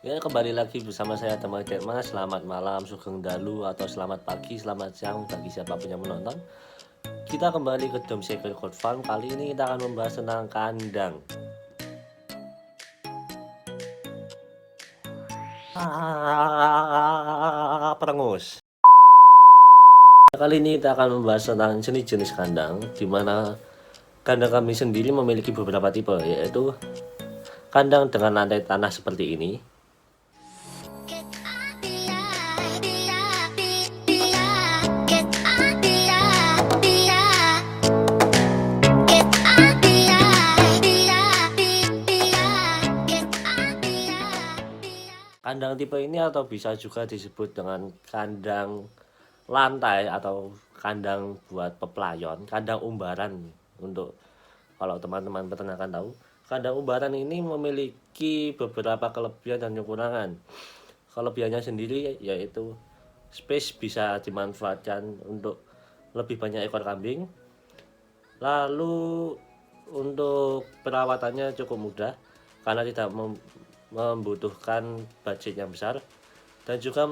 Ya, kembali lagi bersama saya Damai Dekma. Selamat malam, sugeng dalu, atau selamat pagi, selamat siang bagi siapapun yang menonton. Kita kembali ke Domestic Goat Farm. Kali ini kita akan membahas tentang kandang. Perengus. Kali ini kita akan membahas tentang jenis-jenis kandang, di mana kandang kami sendiri memiliki beberapa tipe, yaitu kandang dengan lantai tanah seperti ini, kandang tipe ini atau bisa juga disebut dengan kandang lantai atau kandang buat peplayon, kandang umbaran. Untuk kalau teman-teman peternakan tahu, kandang umbaran ini memiliki beberapa kelebihan dan kekurangan. Kelebihannya sendiri yaitu space bisa dimanfaatkan untuk lebih banyak ekor kambing. Lalu untuk perawatannya cukup mudah karena tidak membutuhkan budget yang besar, dan juga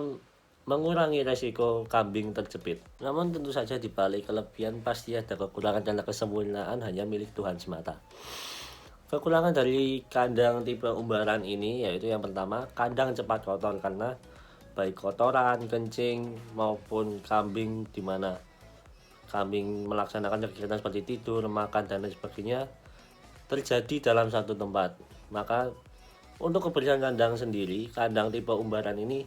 mengurangi resiko kambing terjepit. Namun tentu saja di balik kelebihan pasti ada kekurangan, dan kesempurnaan hanya milik Tuhan semata. Kekurangan dari kandang tipe umbaran ini yaitu yang pertama, kandang cepat kotor karena baik kotoran, kencing maupun kambing, di mana kambing melaksanakan kegiatan seperti tidur, makan, dan lain sebagainya terjadi dalam satu tempat. Maka untuk kebersihan kandang sendiri, kandang tipe umbaran ini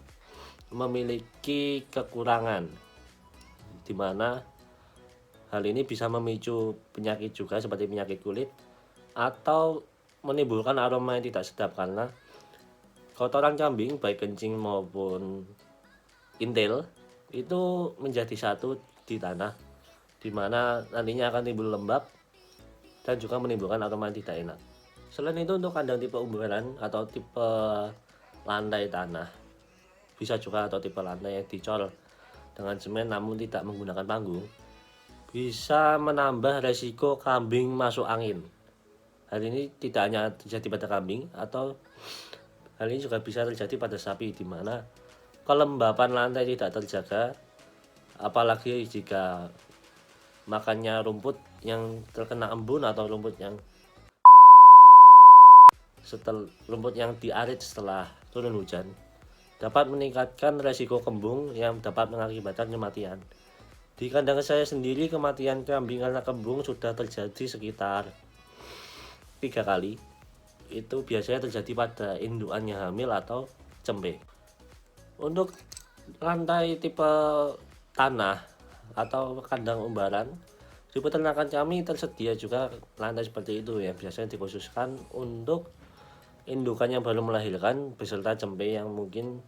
memiliki kekurangan, di mana hal ini bisa memicu penyakit juga seperti penyakit kulit atau menimbulkan aroma yang tidak sedap karena kotoran kambing baik kencing maupun intil itu menjadi satu di tanah, di mana nantinya akan timbul lembab dan juga menimbulkan aroma yang tidak enak. Selain itu, untuk kandang tipe umbaran atau tipe lantai tanah, bisa juga atau tipe lantai yang dicor dengan semen namun tidak menggunakan panggung, bisa menambah resiko kambing masuk angin. Hal ini tidak hanya terjadi pada kambing, atau hal ini juga bisa terjadi pada sapi, di mana kelembapan lantai tidak terjaga, apalagi jika makannya rumput yang terkena embun atau rumput yang diarit setelah turun hujan, dapat meningkatkan resiko kembung yang dapat mengakibatkan kematian. Di kandang saya sendiri, kematian kambing karena kembung sudah terjadi sekitar 3 kali. Itu biasanya terjadi pada indukan yang hamil atau cempe. Untuk lantai tipe tanah atau kandang umbaran, di peternakan kami tersedia juga lantai seperti itu yang biasanya dikhususkan untuk indukan yang baru melahirkan beserta cempe yang mungkin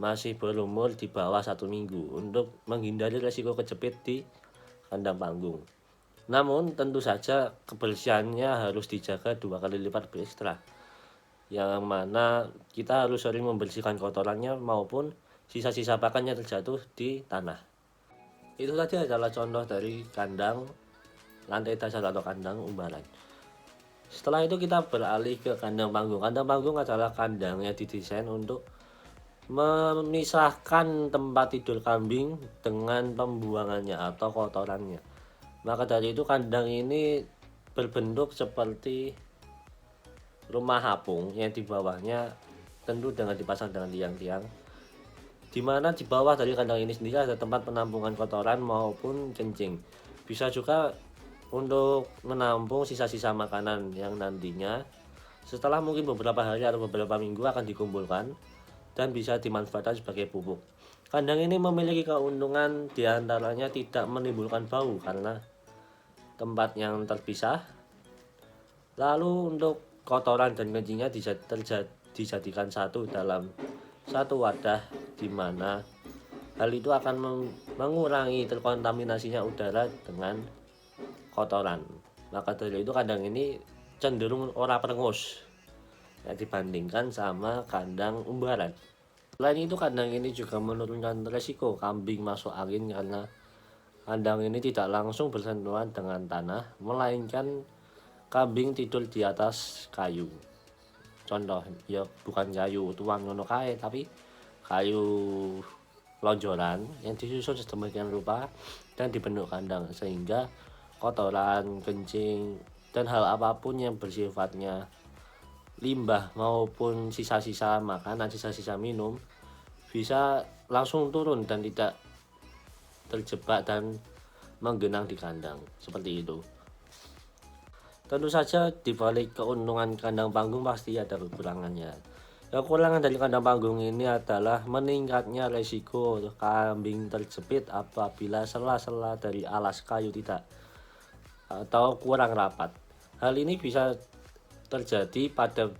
masih berumur di bawah 1 minggu, untuk menghindari resiko kejepit di kandang panggung. Namun tentu saja kebersihannya harus dijaga 2 kali lipat lebih ekstra, yang mana kita harus sering membersihkan kotorannya maupun sisa-sisa pakan yang terjatuh di tanah. Itu tadi adalah contoh dari kandang lantai dasar atau kandang umbaran. Setelah itu kita beralih ke kandang panggung. Kandang panggung adalah kandang yang didesain untuk memisahkan tempat tidur kambing dengan pembuangannya atau kotorannya. Maka dari itu kandang ini berbentuk seperti rumah apung yang di bawahnya tentu dengan dipasang dengan tiang-tiang, di mana di bawah dari kandang ini sendiri ada tempat penampungan kotoran maupun kencing. Bisa juga untuk menampung sisa-sisa makanan yang nantinya setelah mungkin beberapa hari atau beberapa minggu akan dikumpulkan dan bisa dimanfaatkan sebagai pupuk. Kandang ini memiliki keuntungan diantaranya tidak menimbulkan bau karena tempat yang terpisah. Lalu untuk kotoran dan kencingnya dijadikan satu dalam satu wadah, di mana hal itu akan mengurangi terkontaminasinya udara dengan kotoran. Maka dari itu kandang ini cenderung ora perengus ya, dibandingkan sama kandang umbaran. Selain itu, kandang ini juga menurunkan resiko kambing masuk angin karena kandang ini tidak langsung bersentuhan dengan tanah, melainkan kambing tidur di atas kayu. contoh ya bukan kayu tuang ngono kae, tapi kayu lonjoran yang disusun sedemikian rupa dan dibentuk kandang sehingga kotoran, kencing, dan hal apapun yang bersifatnya limbah maupun sisa-sisa makanan, sisa-sisa minum bisa langsung turun dan tidak terjebak dan menggenang di kandang seperti itu. Tentu saja di balik keuntungan kandang panggung pasti ada kekurangannya. Kekurangan dari kandang panggung ini adalah meningkatnya resiko kambing terjepit apabila sela-sela dari alas kayu tidak atau kurang rapat. Hal ini bisa terjadi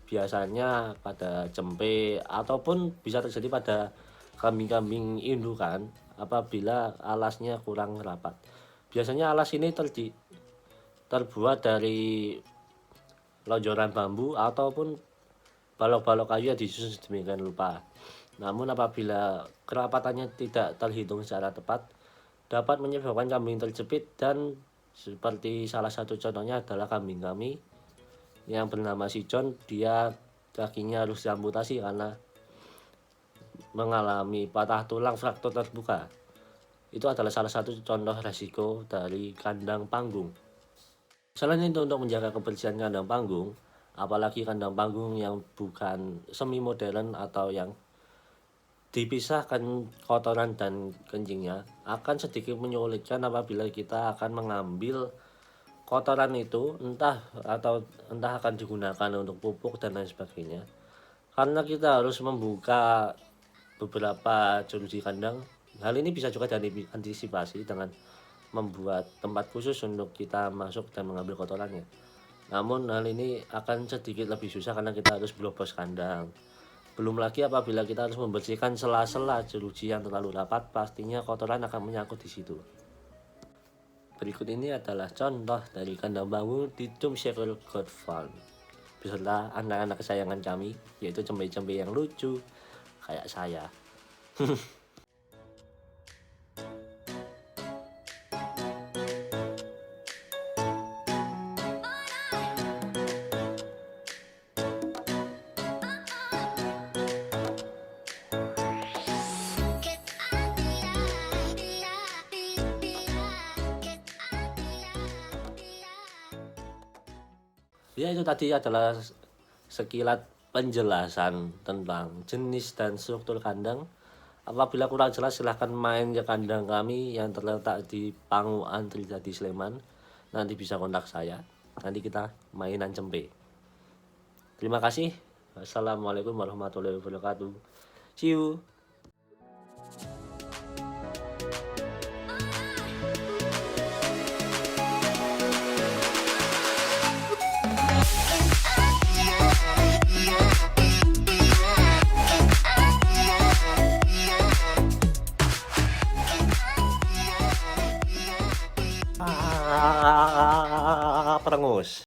biasanya pada cempe ataupun bisa terjadi pada kambing-kambing indukan apabila alasnya kurang rapat. Biasanya alas ini terbuat dari lonjoran bambu ataupun balok-balok kayu yang disusun sedemikian rupa. Namun apabila kerapatannya tidak terhitung secara tepat, dapat menyebabkan kambing terjepit, dan seperti salah satu contohnya adalah kambing kami yang bernama si John. Dia kakinya harus diamputasi karena mengalami patah tulang fraktur terbuka. Itu adalah salah satu contoh resiko dari kandang panggung. Selain itu, untuk menjaga kebersihan kandang panggung, apalagi kandang panggung yang bukan semi modern atau yang dipisahkan kotoran dan kencingnya, akan sedikit menyulitkan apabila kita akan mengambil kotoran itu entah akan digunakan untuk pupuk dan lain sebagainya, karena kita harus membuka beberapa jeruji kandang. Hal ini bisa juga diantisipasi dengan membuat tempat khusus untuk kita masuk dan mengambil kotorannya. Namun hal ini akan sedikit lebih susah karena kita harus blobos kandang. Belum lagi apabila kita harus membersihkan sela-sela jeruji yang terlalu rapat, pastinya kotoran akan menyangkut di situ. Berikut ini adalah contoh dari kandang panggung di Dumshekel Goat Farm beserta anak-anak kesayangan kami, yaitu cempe-cempe yang lucu kayak saya. Ya, itu tadi adalah sekilas penjelasan tentang jenis dan struktur kandang. Apabila kurang jelas silahkan main ke kandang kami yang terletak di Panguan Trijadi Sleman. Nanti bisa kontak saya. Nanti kita mainan cempe. Terima kasih. Wassalamualaikum warahmatullahi wabarakatuh. See you. Perengus.